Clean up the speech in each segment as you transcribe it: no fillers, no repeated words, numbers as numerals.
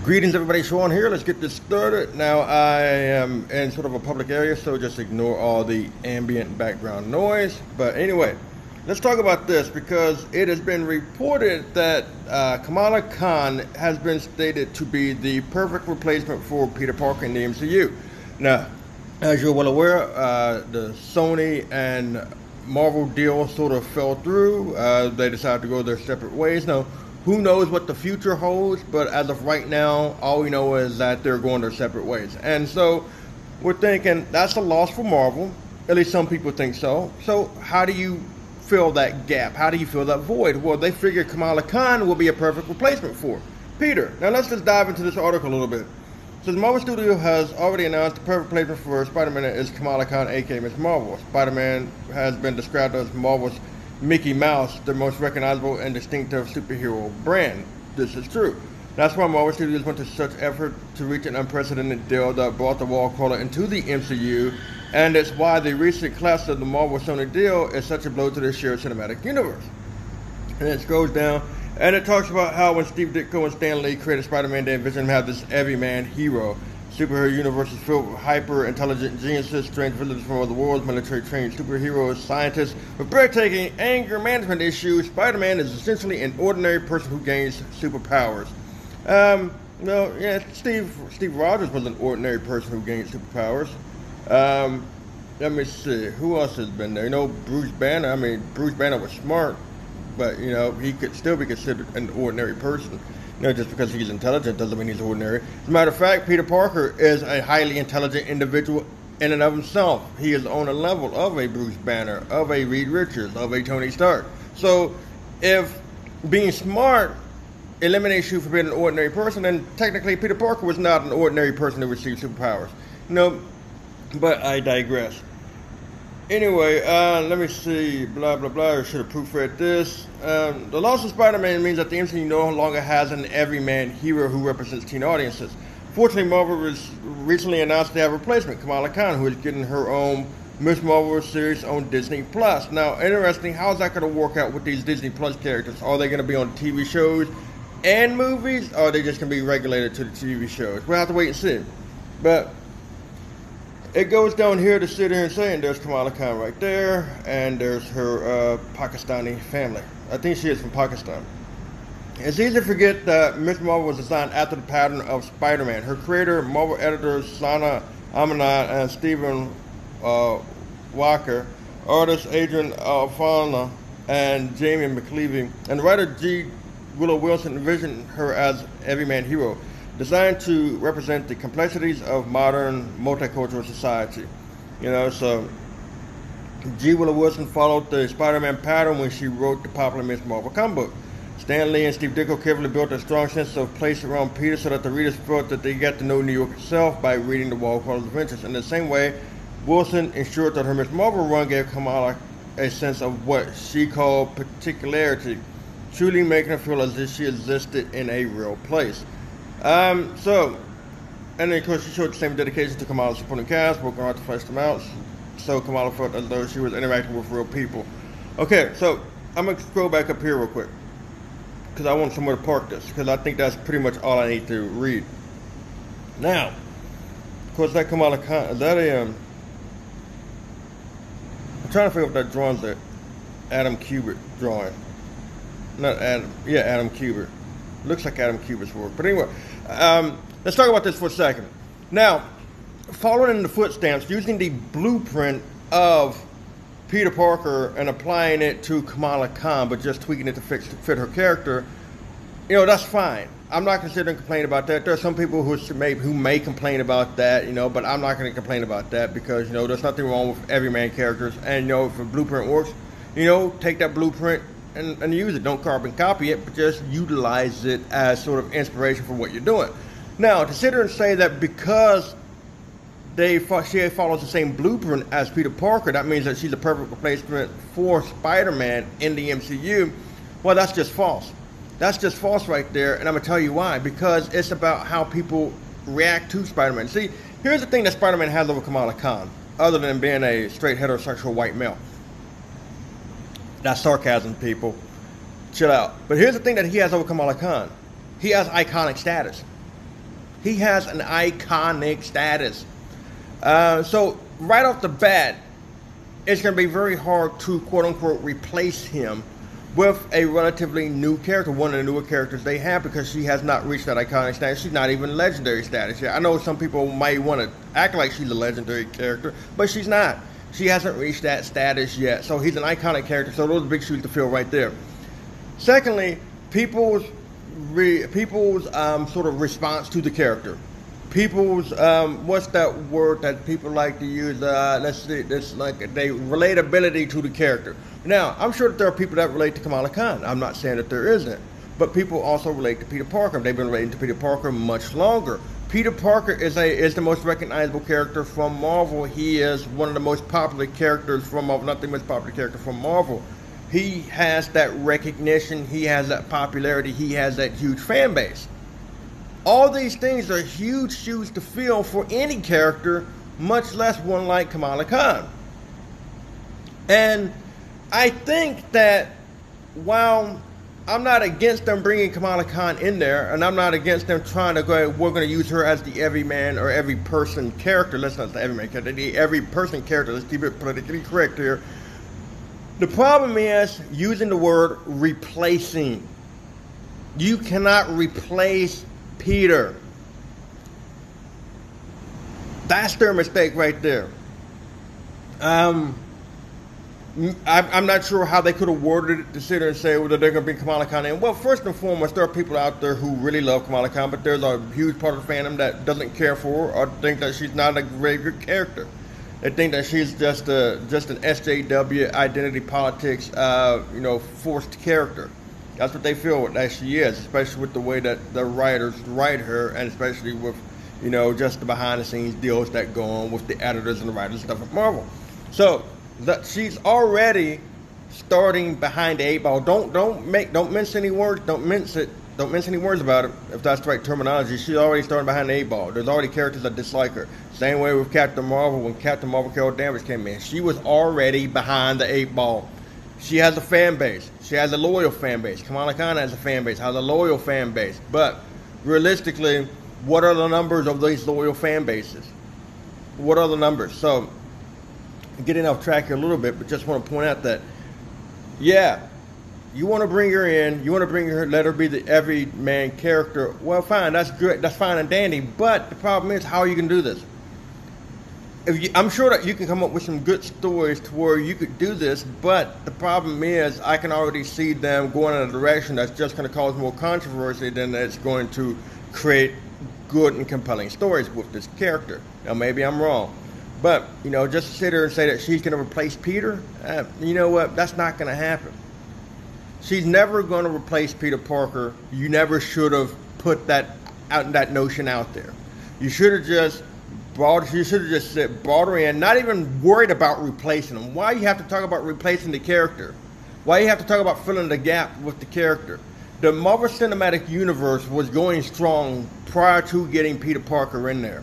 Greetings everybody, Sean here. Let's get this started. Now I am in sort of a public area, so just ignore all the ambient background noise. But anyway, let's talk about this because it has been reported that Kamala Khan has been stated to be the perfect replacement for Peter Parker in the MCU. Now, as you're well aware, the Sony and Marvel deal sort of fell through. They decided to go their separate ways. Now, who knows what the future holds, but as of right now, all we know is that they're going their separate ways. And so we're thinking that's a loss for Marvel. At least some people think so. So how do you fill that gap? How do you fill that void? Well, they figure Kamala Khan will be a perfect replacement for Peter. Now let's just dive into this article a little bit. So the Marvel Studio has already announced the perfect replacement for Spider-Man is Kamala Khan, aka Ms. Marvel. Spider-Man has been described as Marvel's Mickey Mouse, the most recognizable and distinctive superhero brand. This is true. That's why Marvel Studios went to such effort to reach an unprecedented deal that brought the wall crawler into the MCU, and it's why the recent collapse of the Marvel-Sony deal is such a blow to the shared cinematic universe. And it goes down, and it talks about how when Steve Ditko and Stan Lee created Spider-Man, they envisioned him have this everyman hero. Superhero universe is filled with hyper-intelligent geniuses, strange visitors from other worlds, military-trained superheroes, scientists with breathtaking anger management issues. Spider-Man is essentially an ordinary person who gains superpowers. Steve Rogers was an ordinary person who gained superpowers. Let me see, who else has been there? You know, Bruce Banner. I mean, Bruce Banner was smart, but you know, he could still be considered an ordinary person. You know, just because he's intelligent doesn't mean he's ordinary. As a matter of fact, Peter Parker is a highly intelligent individual in and of himself. He is on a level of a Bruce Banner, of a Reed Richards, of a Tony Stark. So, if being smart eliminates you from being an ordinary person, then technically Peter Parker was not an ordinary person who received superpowers. You know, but I digress. Anyway, let me see, blah, blah, blah, I should have proofread this. The loss of Spider-Man means that the MCU no longer has an everyman hero who represents teen audiences. Fortunately, Marvel recently announced they have a replacement, Kamala Khan, who is getting her own Ms. Marvel series on Disney+. Now, interesting, how is that going to work out with these Disney Plus characters? Are they going to be on TV shows and movies, or are they just going to be regulated to the TV shows? We'll have to wait and see. But it goes down here to sit here and say, and there's Kamala Khan right there, and there's her Pakistani family. I think she is from Pakistan. It's easy to forget that Ms. Marvel was designed after the pattern of Spider-Man. Her creator, Marvel editors Sana Amanat and Stephen Walker, artist Adrian Alfana and Jamie McLeavy, and writer G. Willow Wilson envisioned her as everyman hero, designed to represent the complexities of modern multicultural society. You know, so G. Willow Wilson followed the Spider-Man pattern when she wrote the popular Ms. Marvel comic book. Stan Lee and Steve Ditko carefully built a strong sense of place around Peter so that the readers felt that they got to know New York itself by reading the Wall Crawler's adventures. In the same way, Wilson ensured that her Ms. Marvel run gave Kamala a sense of what she called particularity, truly making her feel as if she existed in a real place. And then of course she showed the same dedication to Kamala's supporting cast, working hard to flesh them out, so Kamala felt as though she was interacting with real people. Okay, so I'm going to scroll back up here real quick, because I want somewhere to park this, because I think that's pretty much all I need to read. Now, of course that Kamala Khan, is that a, I'm trying to figure out if that drawing's that Adam Kubert drawing. Not Adam, yeah, Adam Kubert. Looks like Adam Kubert's work. But anyway, let's talk about this for a second. Now, following in the footsteps, using the blueprint of Peter Parker and applying it to Kamala Khan, but just tweaking it to fit her character, you know, that's fine. I'm not considering complaining about that. There are some people who may complain about that, you know, but I'm not going to complain about that because, you know, there's nothing wrong with everyman characters. And, you know, if a blueprint works, you know, take that blueprint and use it. Don't carbon copy it, but just utilize it as sort of inspiration for what you're doing. Now, to sit here and say that because she follows the same blueprint as Peter Parker, that means that she's a perfect replacement for Spider-Man in the MCU, well, that's just false. That's just false right there, and I'm going to tell you why. Because it's about how people react to Spider-Man. See, here's the thing that Spider-Man has over Kamala Khan, other than being a straight heterosexual white male. That's sarcasm, people. Chill out. But here's the thing that he has over Kamala Khan. He has iconic status. He has an iconic status. So right off the bat, it's going to be very hard to quote-unquote replace him with a relatively new character, one of the newer characters they have, because she has not reached that iconic status. She's not even legendary status yet. I know some people might want to act like she's a legendary character, but she's not. She hasn't reached that status yet. So he's an iconic character, so those are big shoes to fill right there. Secondly, people's sort of response to the character. People's what's that word that people like to use? Let's see, it's like they relatability to the character. Now, I'm sure that there are people that relate to Kamala Khan. I'm not saying that there isn't, but people also relate to Peter Parker. They've been relating to Peter Parker much longer. Peter Parker is the most recognizable character from Marvel. He is one of the most popular characters from Marvel, not the most popular character from Marvel. He has that recognition, he has that popularity, he has that huge fan base. All these things are huge shoes to fill for any character, much less one like Kamala Khan. And I think that while I'm not against them bringing Kamala Khan in there, and I'm not against them trying to go, we're going to use her as the everyman or every person character. Let's not say everyman character, the every person character. Let's keep it politically correct here. The problem is using the word replacing. You cannot replace Peter. That's their mistake right there. I'm not sure how they could have worded it to sit there and say, well, they're going to bring Kamala Khan in. Well, first and foremost, there are people out there who really love Kamala Khan, but there's a huge part of the fandom that doesn't care for her or think that she's not a very good character. They think that she's just an SJW identity politics, forced character. That's what they feel that she is, especially with the way that the writers write her, and especially with, just the behind-the-scenes deals that go on with the editors and the writers and stuff at Marvel. So that she's already starting behind the eight ball. Don't mince any words. Don't mince any words about it. If that's the right terminology, she's already starting behind the eight ball. There's already characters that dislike her. Same way with Captain Marvel. When Captain Marvel Carol Danvers came in, she was already behind the eight ball. She has a fan base. She has a loyal fan base. Kamala Khan has a fan base, has a loyal fan base. But realistically, what are the numbers of these loyal fan bases? What are the numbers? So, getting off track here a little bit, but just want to point out that, yeah, you want to bring her in, you want to bring her, let her be the everyman character. Well, fine, that's good, that's fine and dandy. But the problem is, how are you going to do this? I'm sure that you can come up with some good stories to where you could do this, but the problem is I can already see them going in a direction that's just going to cause more controversy than it's going to create good and compelling stories with this character. Now, maybe I'm wrong, but, just to sit there and say that she's going to replace Peter, you know what, that's not going to happen. She's never going to replace Peter Parker. You never should have put that notion out there. You should have just brought her in, not even worried about replacing him. Why you have to talk about replacing the character? Why you have to talk about filling the gap with the character? The Marvel Cinematic Universe was going strong prior to getting Peter Parker in there.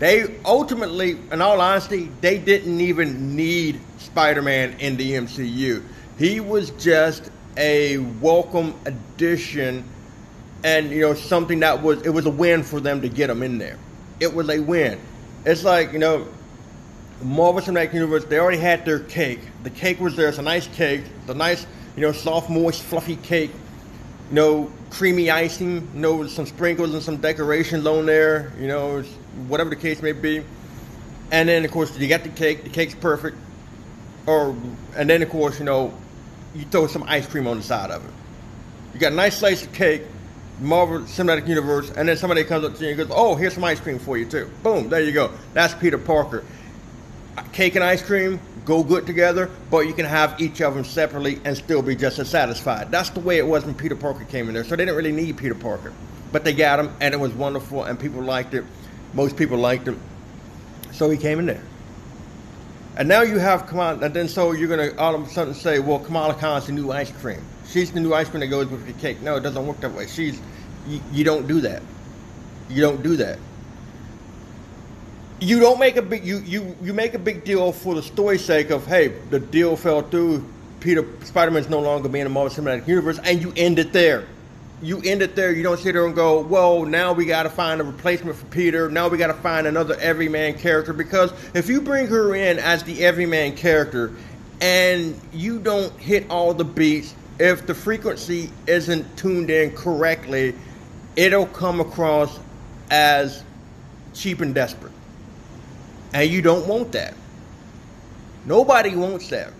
They ultimately, in all honesty, they didn't even need Spider-Man in the MCU. He was just a welcome addition, and something that it was a win for them to get him in there. It was a win. It's like, Marvel Cinematic Universe, they already had their cake. The cake was there. It's a nice cake. It's a nice, soft, moist, fluffy cake. Creamy icing, some sprinkles and some decorations on there, whatever the case may be. And then, of course, you got the cake. The cake's perfect. And then, of course, you throw some ice cream on the side of it. You got a nice slice of cake, Marvel Cinematic Universe, and then somebody comes up to you and goes, oh, here's some ice cream for you too. Boom, there you go. That's Peter Parker. Cake and ice cream go good together, but you can have each of them separately and still be just as satisfied. That's the way it was when Peter Parker came in there. So they didn't really need Peter Parker. But they got him, and it was wonderful, and people liked it. Most people liked him. So he came in there. And now you have Kamala, and then so you're going to all of a sudden say, well, Kamala Khan's the new ice cream. She's the new ice cream that goes with the cake. No, it doesn't work that way. You don't do that. You don't do that. You don't make a big you make a big deal for the story's sake of, hey, the deal fell through. Spider-Man's no longer being in the Marvel Cinematic Universe, and you end it there. you end it there. You don't sit there and go, well, now we got to find a replacement for Peter. Now we got to find another everyman character. Because if you bring her in as the everyman character and you don't hit all the beats, if the frequency isn't tuned in correctly, it'll come across as cheap and desperate. And you don't want that. Nobody wants that.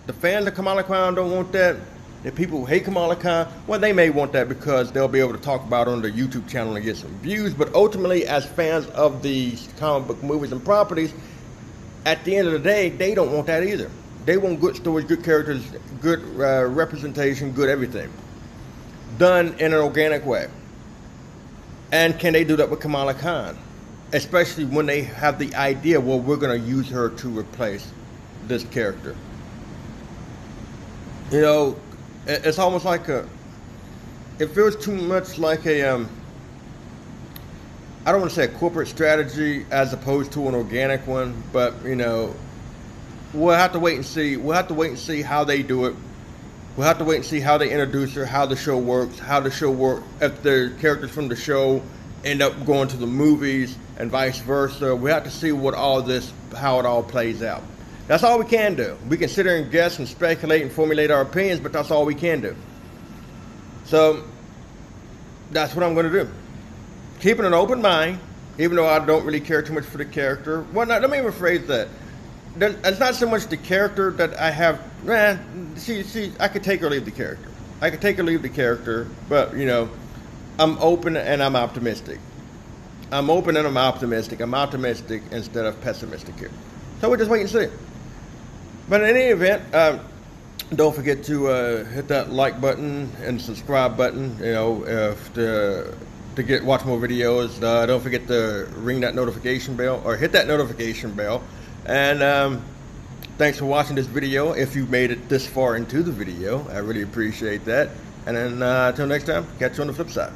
The fans of Kamala Khan don't want that. The people who hate Kamala Khan, well, they may want that because they'll be able to talk about it on their YouTube channel and get some views. But ultimately, as fans of these comic book movies and properties, at the end of the day, they don't want that either. They want good stories, good characters, good representation, good everything. Done in an organic way. And can they do that with Kamala Khan? Especially when they have the idea, well, we're going to use her to replace this character. You know, it's almost like it feels too much like I don't want to say a corporate strategy as opposed to an organic one, but, you know, we'll have to wait and see. We'll have to wait and see how they do it. We'll have to wait and see how they introduce her, how the show works, if the characters from the show end up going to the movies and vice versa. We have to see how it all plays out. That's all we can do. We can sit there and guess and speculate and formulate our opinions, but that's all we can do. So that's what I'm going to do. Keeping an open mind, even though I don't really care too much for the character. Well, let me rephrase that. It's not so much the character that I have. I could take or leave the character. I could take or leave the character, but, you know, I'm open and I'm optimistic. I'm open and I'm optimistic. I'm optimistic instead of pessimistic here. So we'll just wait and see. But in any event, don't forget to hit that like button and subscribe button. You know, to watch more videos. Don't forget to ring that notification bell or hit that notification bell. And thanks for watching this video. If you made it this far into the video, I really appreciate that. And then until next time, catch you on the flip side.